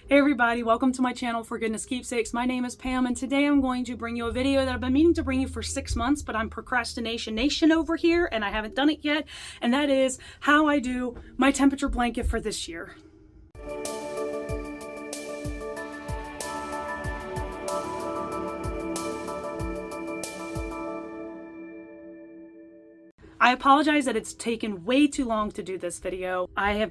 Hey everybody, welcome to my channel For Goodness Keepsakes. My name is Pam and today I'm going to bring you a video that I've been meaning to bring you for 6 months, but I'm procrastination nation over here and I haven't done it yet, and that is how I do my temperature blanket for this year. I apologize that it's taken way too long to do this video. I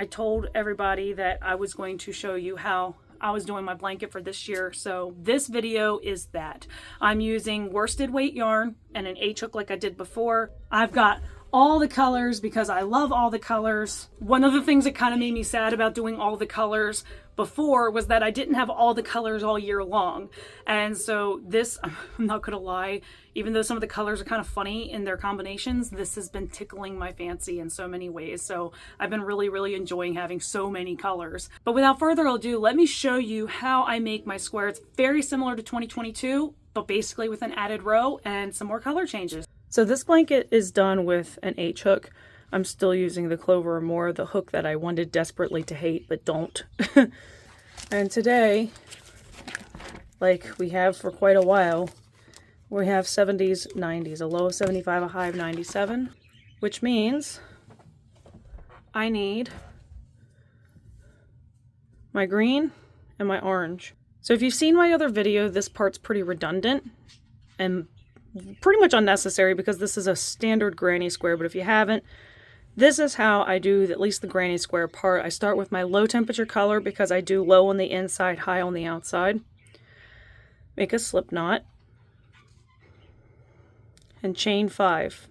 told everybody that I was going to show you how I was doing my blanket for this year. So this video is that. I'm using worsted weight yarn and an H-hook like I did before. I've got all the colors because I love all the colors. One of the things that kind of made me sad about doing all the colors before was that I didn't have all the colors all year long. And so this, I'm not gonna lie, even though some of the colors are kind of funny in their combinations, this has been tickling my fancy in so many ways. So I've been really enjoying having so many colors. But without further ado, let me show you how I make my square. It's very similar to 2022, but basically with an added row and some more color changes. So this blanket is done with an H-hook. I'm still using the Clover or More, the hook that I wanted desperately to hate, but don't. And today, like we have for quite a while, we have 70s, 90s, a low of 75, a high of 97, which means I need my green and my orange. So if you've seen my other video, this part's pretty redundant and pretty much unnecessary because this is a standard granny square, but if you haven't, this is how I do at least the granny square part. I start with my low temperature color because I do low on the inside, high on the outside. Make a slip knot and chain 5.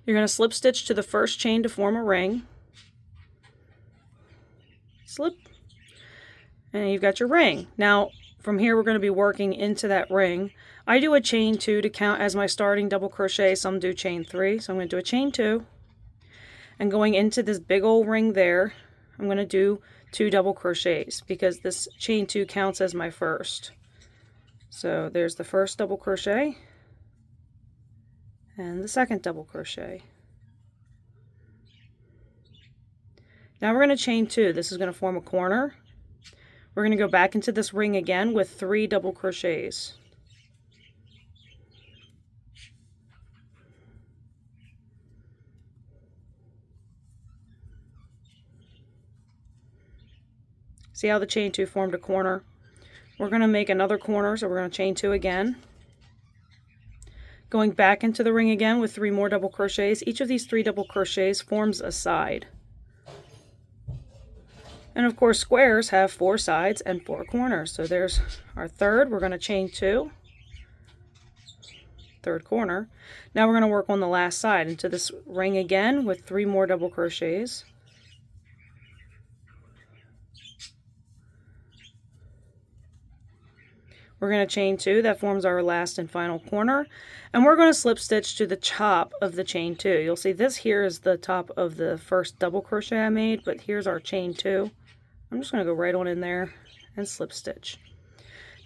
You're going to slip stitch to the first chain to form a ring. Slip. And you've got your ring. Now, from here we're going to be working into that ring. I do a chain 2 to count as my starting double crochet. Some do chain 3. So I'm going to do a chain 2. And going into this big old ring there, I'm going to do 2 double crochets because this chain 2 counts as my first. So there's the first double crochet and the second double crochet. Now we're going to chain 2. This is going to form a corner. We're going to go back into this ring again with 3 double crochets. See how the chain 2 formed a corner? We're going to make another corner, so we're going to chain 2 again. Going back into the ring again with 3 more double crochets. Each of these 3 double crochets forms a side. And of course, squares have 4 sides and 4 corners. So there's our third. We're going to chain 2. Third corner. Now we're going to work on the last side into this ring again with 3 more double crochets. We're going to chain 2. That forms our last and final corner. And we're going to slip stitch to the top of the chain 2. You'll see this here is the top of the first double crochet I made, but here's our chain 2. I'm just going to go right on in there and slip stitch.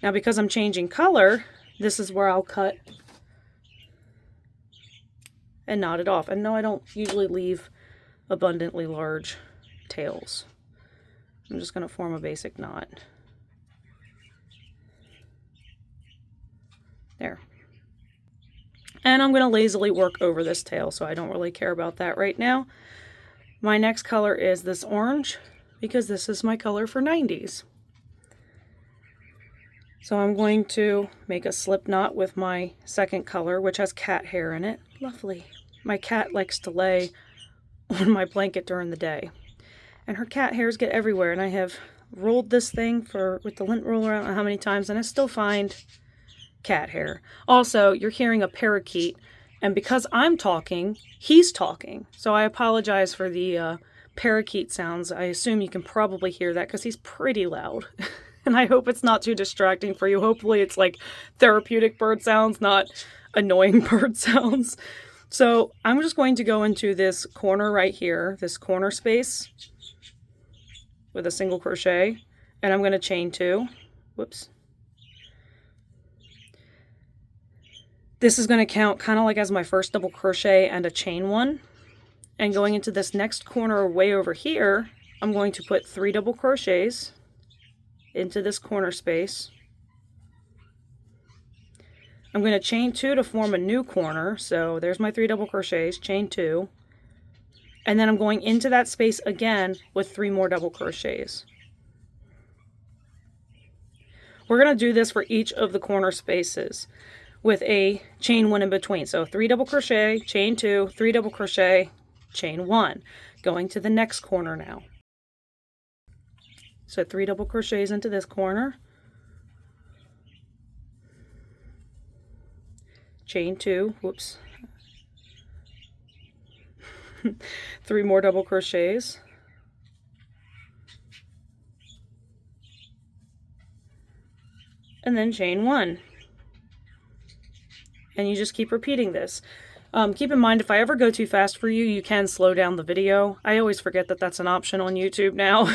Now because I'm changing color, this is where I'll cut and knot it off. And no, I don't usually leave abundantly large tails. I'm just going to form a basic knot. There. And I'm going to lazily work over this tail, so I don't really care about that right now. My next color is this orange, because this is my color for 90s. So I'm going to make a slip knot with my second color, which has cat hair in it. Lovely. My cat likes to lay on my blanket during the day. And her cat hairs get everywhere, and I have rolled this thing with the lint roller, I don't know how many times, and I still find cat hair. Also, you're hearing a parakeet, and because I'm talking, he's talking. So I apologize for the parakeet sounds. I assume you can probably hear that because he's pretty loud. And I hope it's not too distracting for you. Hopefully it's like therapeutic bird sounds, not annoying bird sounds. So I'm just going to go into this corner right here, this corner space with a single crochet, and I'm going to chain 2. Whoops. This is going to count kind of like as my first double crochet and a chain 1. And going into this next corner way over here, I'm going to put 3 double crochets into this corner space. I'm going to chain 2 to form a new corner. So there's my 3 double crochets, chain 2. And then I'm going into that space again with 3 more double crochets. We're going to do this for each of the corner spaces with a chain 1 in between. So 3 double crochet, chain 2, 3 double crochet, chain 1. Going to the next corner now. So 3 double crochets into this corner. Chain 2, whoops. 3 more double crochets. And then chain 1. And you just keep repeating this. Keep in mind, if I ever go too fast for you, you can slow down the video. I always forget that that's an option on YouTube now.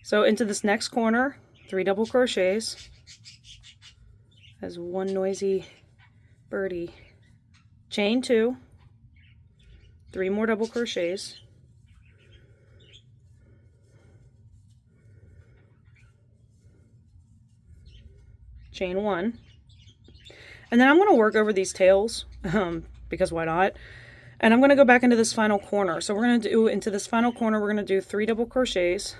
So into this next corner, 3 double crochets. As one noisy birdie. Chain 2. 3 more double crochets. Chain 1. And then I'm going to work over these tails, because why not? And I'm going to go back into this final corner. So we're going to do, into this final corner, we're going to do 3 double crochets.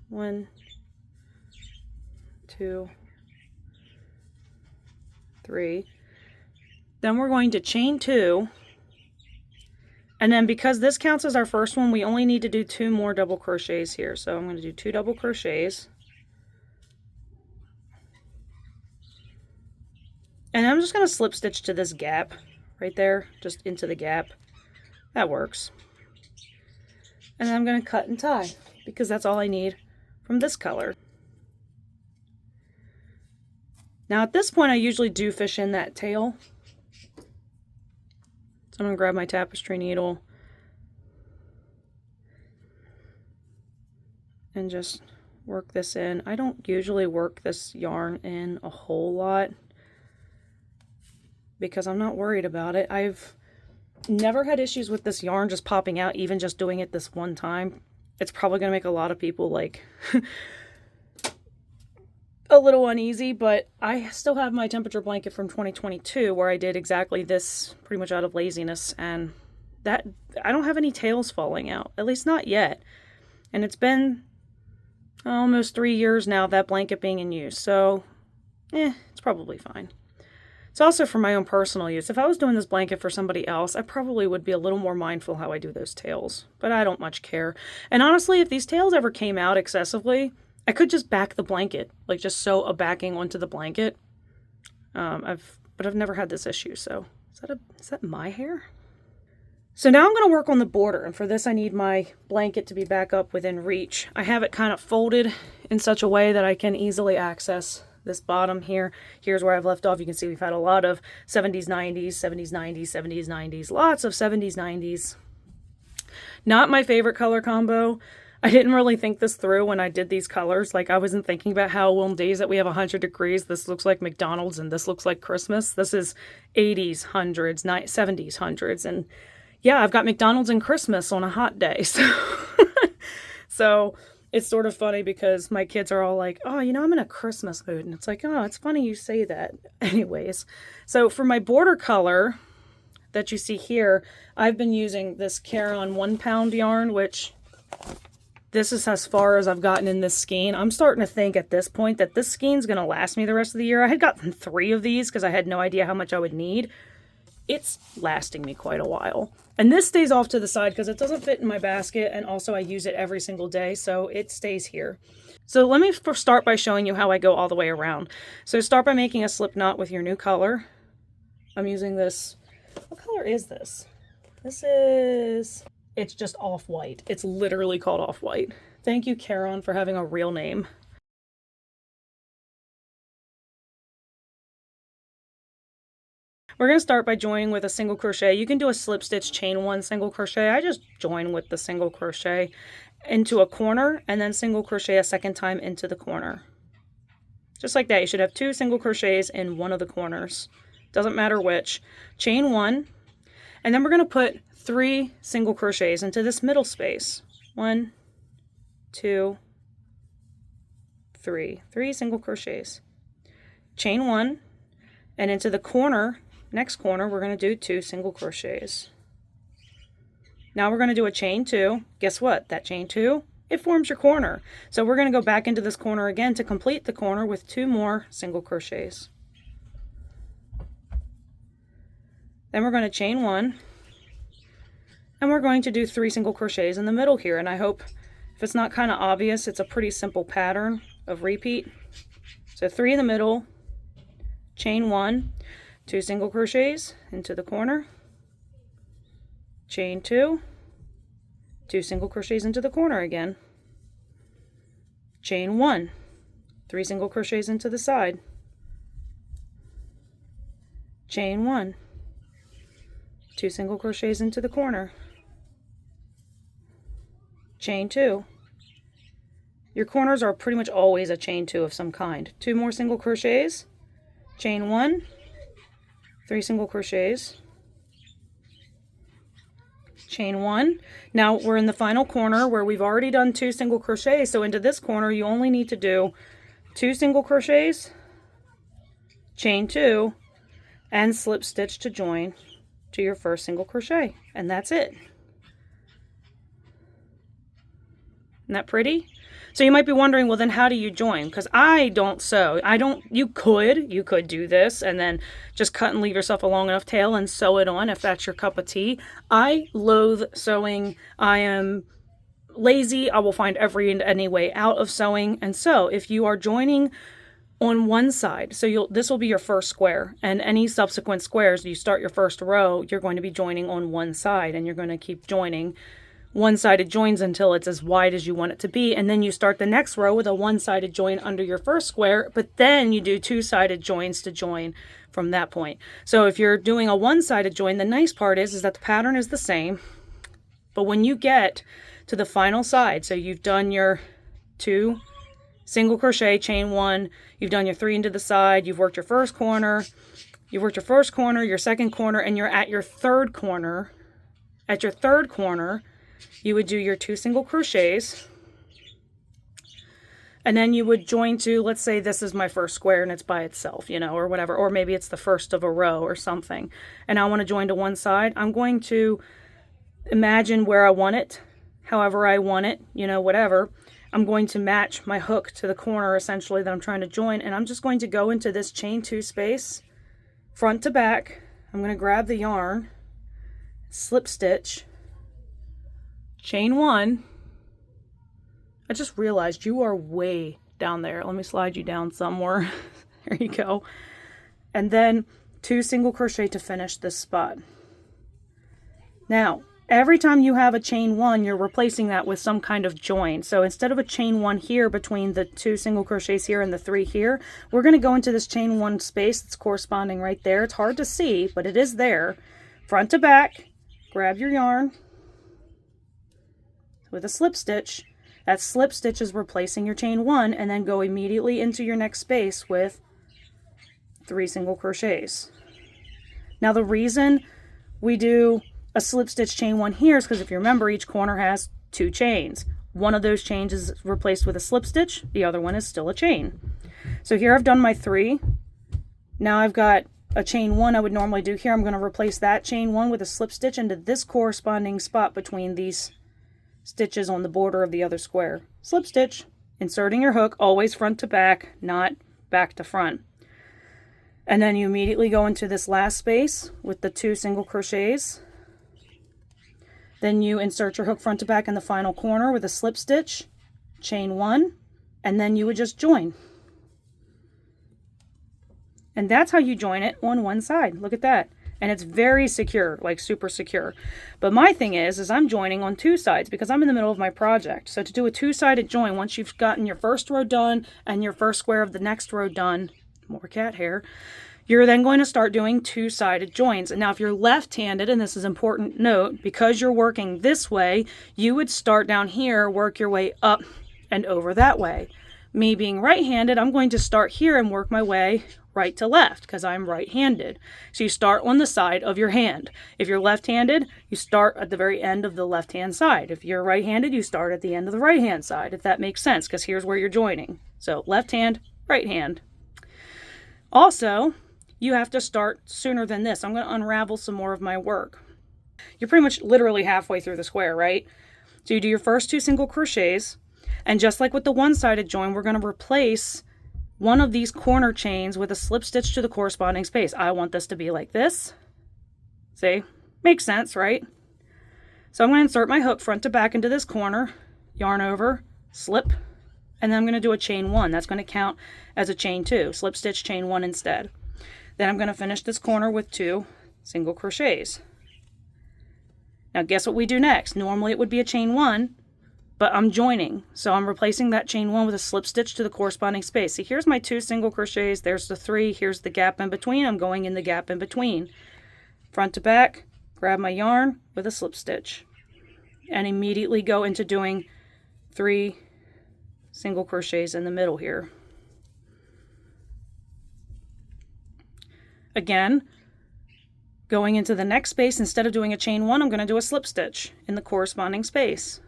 1, 2, 3. Then we're going to chain 2. And then because this counts as our first one, we only need to do 2 more double crochets here. So I'm going to do 2 double crochets. And I'm just going to slip stitch to this gap right there, just into the gap. That works. And then I'm going to cut and tie because that's all I need from this color. Now at this point I usually do fish in that tail. So I'm going to grab my tapestry needle and just work this in. I don't usually work this yarn in a whole lot because I'm not worried about it. I've never had issues with this yarn just popping out, even just doing it this one time. It's probably going to make a lot of people like a little uneasy, but I still have my temperature blanket from 2022 where I did exactly this pretty much out of laziness, and that I don't have any tails falling out, at least not yet. And it's been almost 3 years now of that blanket being in use, so it's probably fine. It's also for my own personal use. If I was doing this blanket for somebody else, I probably would be a little more mindful how I do those tails, but I don't much care. And honestly, if these tails ever came out excessively, I could just back the blanket, like just sew a backing onto the blanket. But I've never had this issue, so is that my hair? So now I'm going to work on the border, and for this I need my blanket to be back up within reach. I have it kind of folded in such a way that I can easily access this bottom here. Here's where I've left off. You can see we've had a lot of 70s, 90s, 70s, 90s, 70s, 90s, lots of 70s, 90s. Not my favorite color combo. I didn't really think this through when I did these colors. Like, I wasn't thinking about how, well, on days that we have 100 degrees, this looks like McDonald's and this looks like Christmas. This is 80s, 100s, 70s, 100s. And yeah, I've got McDonald's and Christmas on a hot day. So it's sort of funny because my kids are all like, oh, you know, I'm in a Christmas mood. And it's like, oh, it's funny you say that. Anyways, so for my border color that you see here, I've been using this Caron 1 pound yarn, which this is as far as I've gotten in this skein. I'm starting to think at this point that this skein's going to last me the rest of the year. I had gotten 3 of these because I had no idea how much I would need. It's lasting me quite a while. And this stays off to the side because it doesn't fit in my basket, and also I use it every single day, so it stays here. So let me start by showing you how I go all the way around. So start by making a slip knot with your new color. I'm using this. What color is this? It's just off-white. It's literally called off-white. Thank you, Caron, for having a real name. We're going to start by joining with a single crochet. You can do a slip stitch, chain 1, single crochet. I just join with the single crochet into a corner and then single crochet a second time into the corner. Just like that. You should have 2 single crochets in one of the corners doesn't matter which, chain 1, and then we're going to put 3 single crochets into this middle space. 1, 2, 3. 3 single crochets. Chain 1, and into the corner, next corner, we're going to do 2 single crochets. Now we're going to do a chain 2. Guess what? That chain 2, it forms your corner. So we're going to go back into this corner again to complete the corner with 2 more single crochets. Then we're going to chain 1, and we're going to do 3 single crochets in the middle here. And I hope if it's not kind of obvious, it's a pretty simple pattern of repeat. So 3 in the middle, chain 1, 2 single crochets into the corner, chain 2, 2 single crochets into the corner again, chain 1, 3 single crochets into the side, chain 1, 2 single crochets into the corner, chain 2. Your corners are pretty much always a chain 2 of some kind. 2 more single crochets, chain 1, 3 single crochets, chain 1. Now we're in the final corner where we've already done 2 single crochets, so into this corner you only need to do 2 single crochets, chain 2, and slip stitch to join to your first single crochet, and that's it. Isn't that pretty? So you might be wondering, well then how do you join? Because I don't sew. You could do this and then just cut and leave yourself a long enough tail and sew it on if that's your cup of tea. I loathe sewing. I am lazy. I will find every and any way out of sewing. And so if you are joining on one side, so this will be your first square, and any subsequent squares, you start your first row, you're going to be joining on one side, and you're going to keep joining one-sided joins until it's as wide as you want it to be, and then you start the next row with a one-sided join under your first square, but then you do two-sided joins to join from that point. So if you're doing a one-sided join, the nice part is that the pattern is the same, but when you get to the final side, so you've done your 2 single crochet, chain 1, you've done your 3 into the side, you've worked your first corner, your second corner, and you're at your third corner. At your third corner, you would do your 2 single crochets, and then you would join to, let's say this is my first square and it's by itself, you know, or whatever, or maybe it's the first of a row or something, and I want to join to one side. I'm going to imagine where I want it, however I want it, you know, whatever. I'm going to match my hook to the corner essentially that I'm trying to join, and I'm just going to go into this chain 2 space front to back. I'm going to grab the yarn, slip stitch, chain 1. I just realized you are way down there. Let me slide you down somewhere. There you go. And then 2 single crochet to finish this spot. Now, every time you have a chain 1, you're replacing that with some kind of join. So instead of a chain 1 here between the 2 single crochets here and the 3 here, we're going to go into this chain 1 space that's corresponding right there. It's hard to see, but it is there. Front to back, grab your yarn with a slip stitch. That slip stitch is replacing your chain 1, and then go immediately into your next space with 3 single crochets. Now the reason we do a slip stitch chain 1 here is because if you remember, each corner has 2 chains. One of those chains is replaced with a slip stitch, the other one is still a chain. So here I've done my 3. Now I've got a chain 1 I would normally do here. I'm going to replace that chain 1 with a slip stitch into this corresponding spot between these stitches on the border of the other square. Slip stitch, inserting your hook, always front to back, not back to front. And then you immediately go into this last space with the 2 single crochets. Then you insert your hook front to back in the final corner with a slip stitch, chain 1, and then you would just join. And that's how you join it on one side. Look at that. And it's very secure, like super secure. But my thing is I'm joining on 2 sides because I'm in the middle of my project. So to do a 2-sided join, once you've gotten your first row done and your first square of the next row done, more cat hair, you're then going to start doing 2-sided joins. And now if you're left-handed, and this is important note, because you're working this way, you would start down here, work your way up and over that way. Me being right-handed, I'm going to start here and work my way right to left because I'm right-handed. So you start on the side of your hand. If you're left-handed, you start at the very end of the left-hand side. If you're right-handed, you start at the end of the right-hand side, if that makes sense, because here's where you're joining. So left hand, right hand. Also, you have to start sooner than this. I'm going to unravel some more of my work. You're pretty much literally halfway through the square, right? So you do your first 2 single crochets, and just like with the one-sided join, we're going to replace one of these corner chains with a slip stitch to the corresponding space. I want this to be like this. See? Makes sense, right? So I'm going to insert my hook front to back into this corner, yarn over, slip, and then I'm going to do a chain 1. That's going to count as a chain 2. Slip stitch, chain 1 instead. Then I'm going to finish this corner with 2 single crochets. Now guess what we do next? Normally it would be a chain 1, but I'm joining. So I'm replacing that chain 1 with a slip stitch to the corresponding space. See, here's my 2 single crochets. There's the 3. Here's the gap in between. I'm going in the gap in between. Front to back, grab my yarn with a slip stitch, and immediately go into doing 3 single crochets in the middle here. Again, going into the next space, instead of doing a chain 1, I'm going to do a slip stitch in the corresponding space.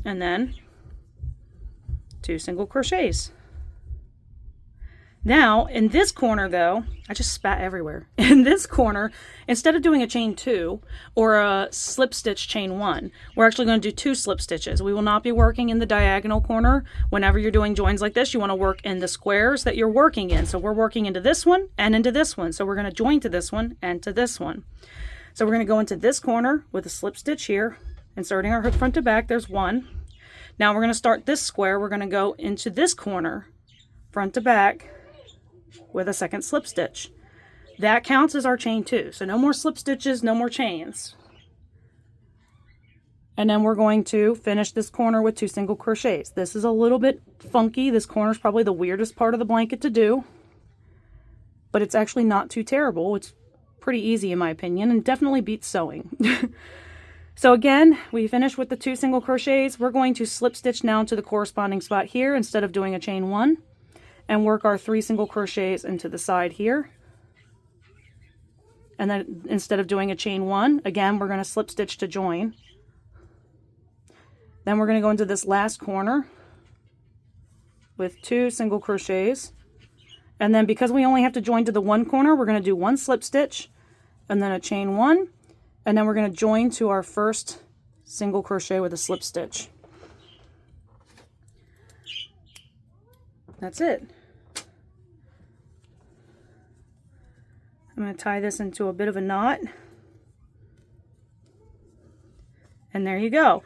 And then 2 single crochets. Now, in this corner though, I just spat everywhere. In this corner, instead of doing a chain 2 or a slip stitch chain 1, we're actually going to do 2 slip stitches. We will not be working in the diagonal corner. Whenever you're doing joins like this, you want to work in the squares that you're working in. So we're working into this one and into this one. So we're going to join to this one and to this one. So we're going to go into this corner with a slip stitch here, inserting our hook front to back. There's 1. Now we're going to start this square. We're going to go into this corner, front to back, with a second slip stitch. That counts as our chain 2. So no more slip stitches, no more chains. And then we're going to finish this corner with 2 single crochets. This is a little bit funky. This corner is probably the weirdest part of the blanket to do, but it's actually not too terrible. It's pretty easy in my opinion, and definitely beats sewing. So again, we finish with the 2 single crochets. We're going to slip stitch now to the corresponding spot here instead of doing a chain 1, and work our 3 single crochets into the side here. And then instead of doing a chain 1, again, we're going to slip stitch to join. Then we're going to go into this last corner with 2 single crochets. And then because we only have to join to the one corner, we're going to do 1 slip stitch and then a chain 1. And then we're going to join to our first single crochet with a slip stitch. That's it. I'm going to tie this into a bit of a knot. And there you go.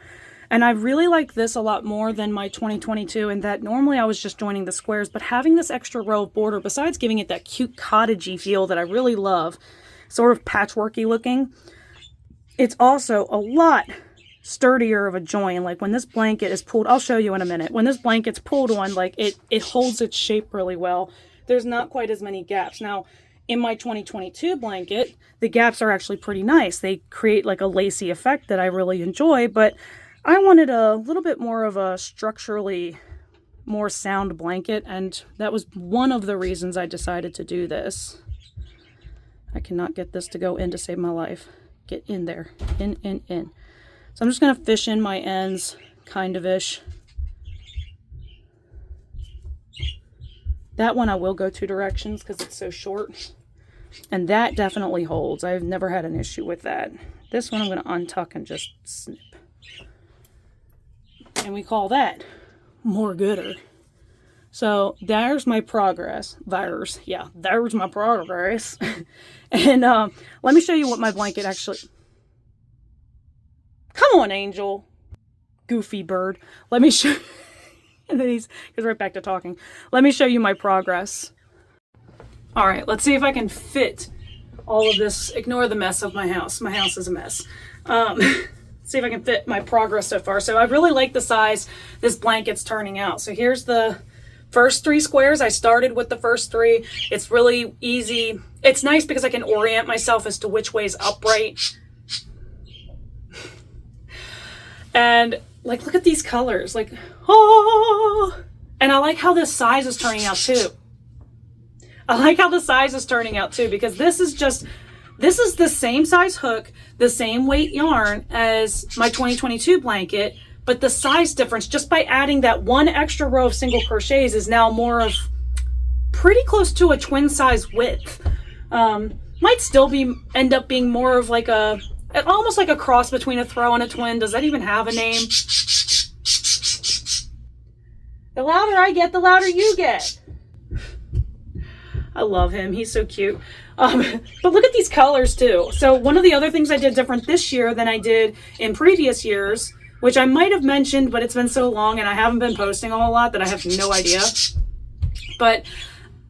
And I really like this a lot more than my 2022 in that normally I was just joining the squares, but having this extra row of border, besides giving it that cute cottage-y feel that I really love, sort of patchworky looking, it's also a lot sturdier of a join. Like when this blanket is pulled, I'll show you in a minute, when this blanket's pulled on, like it holds its shape really well. There's not quite as many gaps. Now, in my 2022 blanket, the gaps are actually pretty nice. They create like a lacy effect that I really enjoy, but I wanted a little bit more of a structurally more sound blanket, and that was one of the reasons I decided to do this. I cannot get this to go in to save my life. Get in there. In. So I'm just going to fish in my ends, kind of-ish. That one I will go 2 directions because it's so short. And that definitely holds. I've never had an issue with that. This one I'm going to untuck and just snip. And we call that more gooder. So there's my progress. There's my progress. And let me show you what my blanket actually... Come on, Angel. Goofy bird. Let me show... And then he goes right back to talking. Let me show you my progress. All right, let's see if I can fit all of this. Ignore the mess of my house. My house is a mess. See if I can fit my progress so far. So I really like the size this blanket's turning out. So here's the first 3 squares. I started with the first 3. It's really easy. It's nice because I can orient myself as to which way is upright. And like, look at these colors. Like, oh! And I like how this size is turning out too. I like how the size is turning out too, because this is the same size hook, the same weight yarn as my 2022 blanket, but the size difference just by adding that one extra row of single crochets is now more of pretty close to a twin size width. Might still end up being more of like almost like a cross between a throw and a twin. Does that even have a name? The louder I get, the louder you get. I love him. He's so cute. But look at these colors too. So one of the other things I did different this year than I did in previous years, which I might have mentioned, but it's been so long and I haven't been posting a whole lot that I have no idea. But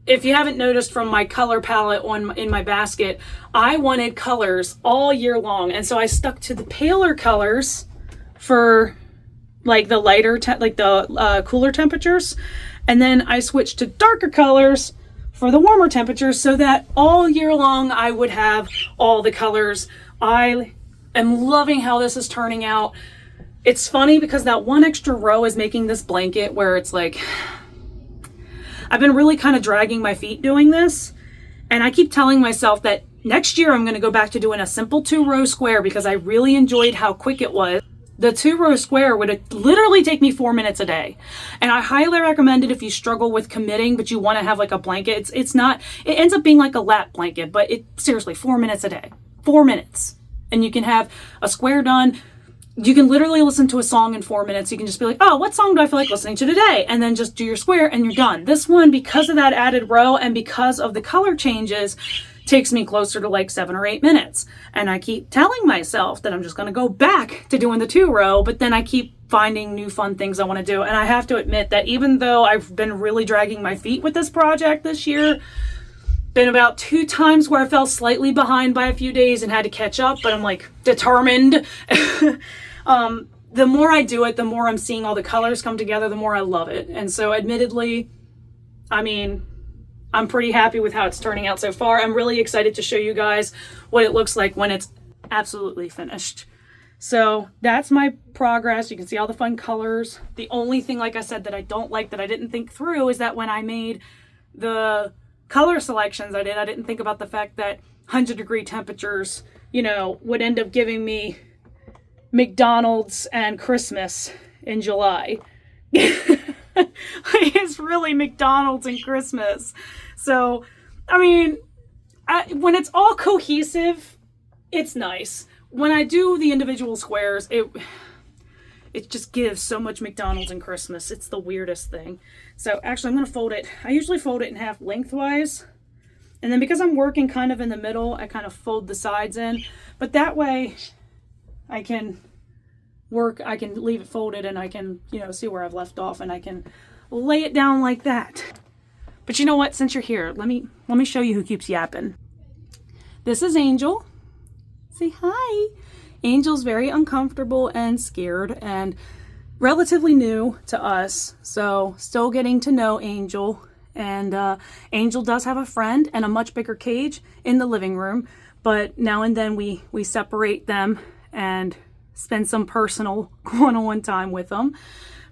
if you haven't noticed from my color palette in my basket, I wanted colors all year long. And so I stuck to the paler colors for like the lighter, cooler temperatures. And then I switched to darker colors for the warmer temperatures so that all year long I would have all the colors. I am loving how this is turning out. It's funny because that one extra row is making this blanket where it's like, I've been really kind of dragging my feet doing this. And I keep telling myself that next year I'm going to go back to doing a simple 2-row square because I really enjoyed how quick it was. The 2-row square would literally take me 4 minutes a day. And I highly recommend it if you struggle with committing, but you want to have like a blanket. It ends up being like a lap blanket, but seriously, 4 minutes a day. 4 minutes. And you can have a square done. You can literally listen to a song in 4 minutes. You can just be like, oh, what song do I feel like listening to today? And then just do your square and you're done. This one, because of that added row and because of the color changes, takes me closer to like 7 or 8 minutes. And I keep telling myself that I'm just going to go back to doing the 2-row, but then I keep finding new fun things I want to do. And I have to admit that even though I've been really dragging my feet with this project this year, been about 2 times where I fell slightly behind by a few days and had to catch up, but I'm like determined. The more I do it, the more I'm seeing all the colors come together, the more I love it. And so admittedly, I mean, I'm pretty happy with how it's turning out so far. I'm really excited to show you guys what it looks like when it's absolutely finished. So that's my progress. You can see all the fun colors. The only thing, like I said, that I don't like, that I didn't think through, is that when I made the color selections I didn't think about the fact that 100-degree temperatures, would end up giving me McDonald's and Christmas in July. It's really McDonald's and Christmas. So, I mean, when it's all cohesive, it's nice. When I do the individual squares, it just gives so much McDonald's and Christmas. It's the weirdest thing. So actually, I'm going to fold it. I usually fold it in half lengthwise. And then because I'm working kind of in the middle, I kind of fold the sides in. But that way, I can leave it folded and I can, see where I've left off and I can lay it down like that. But you know what? Since you're here, let me show you who keeps yapping. This is Angel. Say hi. Angel's very uncomfortable and scared and relatively new to us. So still getting to know Angel. And Angel does have a friend and a much bigger cage in the living room. But now and then we separate them and spend some personal one-on-one time with them.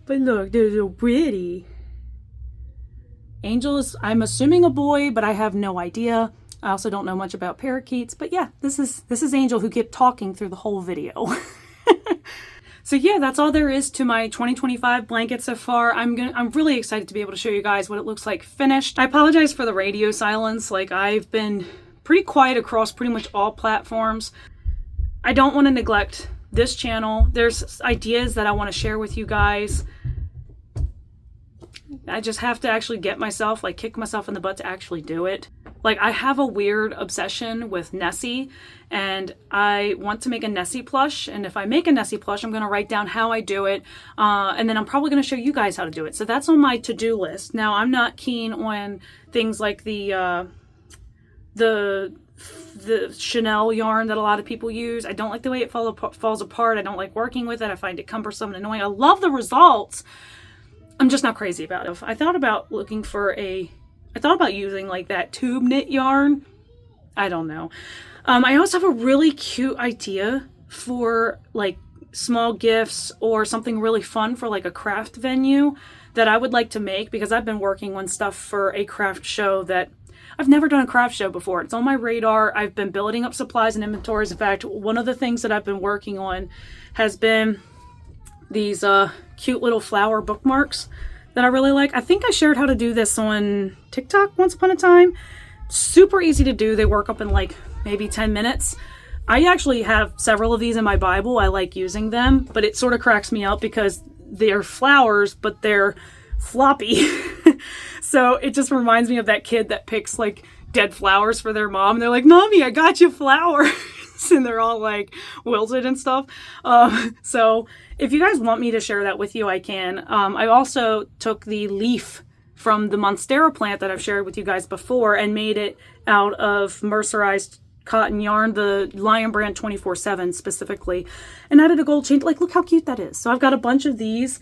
But look, they're so pretty. Angel is, I'm assuming, a boy, but I have no idea. I also don't know much about parakeets. But yeah, this is Angel, who kept talking through the whole video. So yeah, that's all there is to my 2025 blanket so far. I'm really excited to be able to show you guys what it looks like finished. I apologize for the radio silence. Like, I've been pretty quiet across pretty much all platforms. I don't want to neglect this channel. There's ideas that I want to share with you guys. I just have to actually get myself, kick myself in the butt to actually do it. Like, I have a weird obsession with Nessie, and I want to make a Nessie plush. And if I make a Nessie plush, I'm going to write down how I do it. And then I'm probably going to show you guys how to do it. So that's on my to-do list. Now, I'm not keen on things like the Chanel yarn that a lot of people use. I don't like the way it falls apart. I don't like working with it. I find it cumbersome and annoying. I love the results. I'm just not crazy about it. I thought about using like that tube knit yarn. I don't know. I also have a really cute idea for like small gifts or something really fun for like a craft venue that I would like to make, because I've been working on stuff for a craft show that I've never done a craft show before. It's on my radar. I've been building up supplies and inventories. In fact, one of the things that I've been working on has been these cute little flower bookmarks that I really like. I think I shared how to do this on TikTok once upon a time. Super easy to do. They work up in like maybe 10 minutes. I actually have several of these in my Bible. I like using them, but it sort of cracks me up because they're flowers, but they're floppy. So it just reminds me of that kid that picks like dead flowers for their mom. And they're like, "Mommy, I got you flowers." And they're all like wilted and stuff. So if you guys want me to share that with you, I can. I also took the leaf from the Monstera plant that I've shared with you guys before and made it out of mercerized cotton yarn, the Lion Brand 24/7 specifically, and added a gold chain. Like, look how cute that is. So I've got a bunch of these.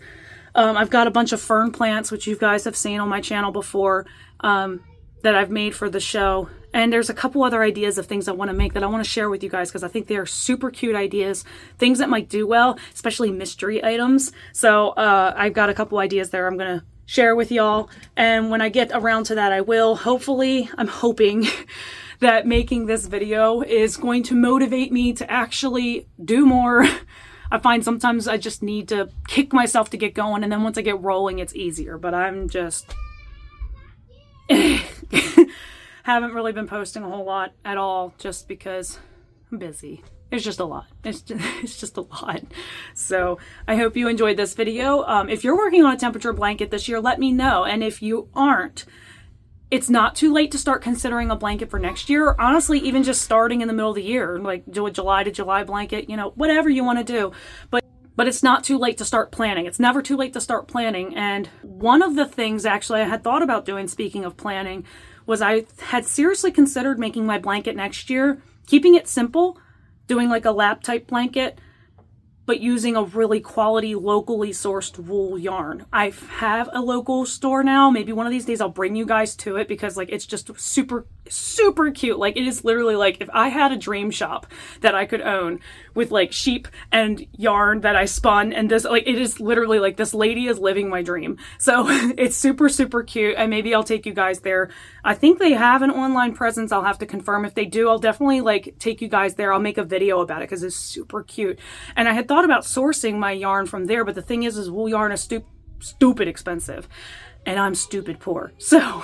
I've got a bunch of fern plants, which you guys have seen on my channel before, that I've made for the show. And there's a couple other ideas of things I want to make that I want to share with you guys because I think they are super cute ideas, things that might do well, especially mystery items. So I've got a couple ideas there I'm going to share with y'all. And when I get around to that, I will. Hopefully, I'm hoping that making this video is going to motivate me to actually do more. I find sometimes I just need to kick myself to get going, and then once I get rolling, it's easier. But I'm just haven't really been posting a whole lot at all just because I'm busy. It's just a lot. It's just a lot. So I hope you enjoyed this video. If you're working on a temperature blanket this year, let me know. And if you aren't, it's not too late to start considering a blanket for next year. Honestly, even just starting in the middle of the year, like do a July to July blanket, you know, whatever you want to do. But it's not too late to start planning. It's never too late to start planning. And one of the things actually I had thought about doing, speaking of planning, was I had seriously considered making my blanket next year, keeping it simple, doing like a lap type blanket, but using a really quality locally sourced wool yarn. I have a local store now. Maybe one of these days I'll bring you guys to it because like it's just super, super cute. Like it is literally like if I had a dream shop that I could own with like sheep and yarn that I spun and this, like it is literally like this lady is living my dream. So it's super, super cute, and maybe I'll take you guys there. I think they have an online presence. I'll have to confirm. If they do, I'll definitely like take you guys there. I'll make a video about it because it's super cute. And I had thought about sourcing my yarn from there, but the thing is wool yarn is stupid expensive, and I'm stupid poor. So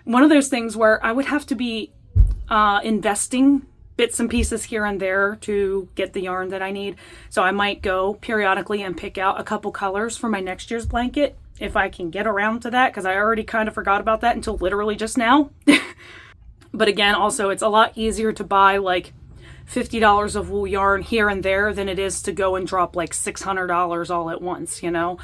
one of those things where I would have to be investing bits and pieces here and there to get the yarn that I need. So I might go periodically and pick out a couple colors for my next year's blanket if I can get around to that, because I already kind of forgot about that until literally just now. But again, also it's a lot easier to buy like $50 of wool yarn here and there than it is to go and drop like $600 all at once, you know?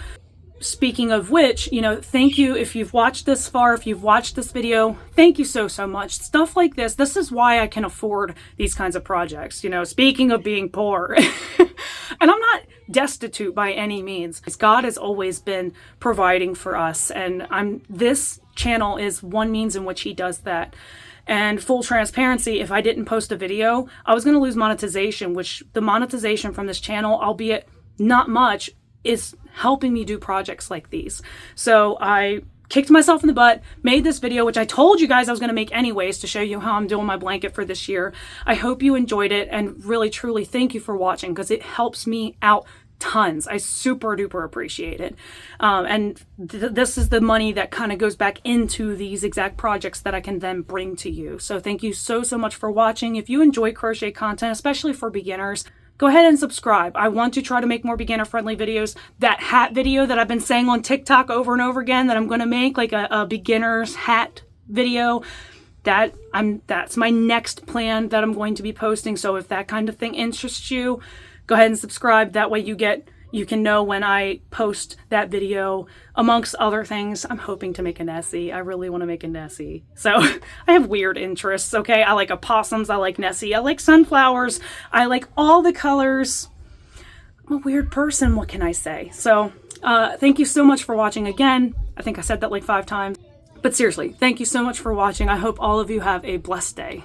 Speaking of which, you know, thank you if you've watched this far, if you've watched this video, thank you so, so much. Stuff like this is why I can afford these kinds of projects, you know, speaking of being poor. And I'm not destitute by any means. God has always been providing for us, and this channel is one means in which he does that. And full transparency, if I didn't post a video, I was going to lose monetization, which the monetization from this channel, albeit not much, is helping me do projects like these. So I kicked myself in the butt, made this video, which I told you guys I was going to make anyways to show you how I'm doing my blanket for this year. I hope you enjoyed it, and really, truly thank you for watching because it helps me out tons. I super duper appreciate it. And this is the money that kind of goes back into these exact projects that I can then bring to you. So thank you so, so much for watching. If you enjoy crochet content, especially for beginners, go ahead and subscribe. I want to try to make more beginner-friendly videos. That hat video that I've been saying on TikTok over and over again that I'm going to make, like a beginner's hat video, that's my next plan that I'm going to be posting. So if that kind of thing interests you, go ahead and subscribe. That way you can know when I post that video. Amongst other things, I'm hoping to make a Nessie. I really want to make a Nessie. So I have weird interests, okay? I like opossums, I like Nessie, I like sunflowers, I like all the colors. I'm a weird person, what can I say? So thank you so much for watching again. I think I said that like 5 times. But seriously, thank you so much for watching. I hope all of you have a blessed day.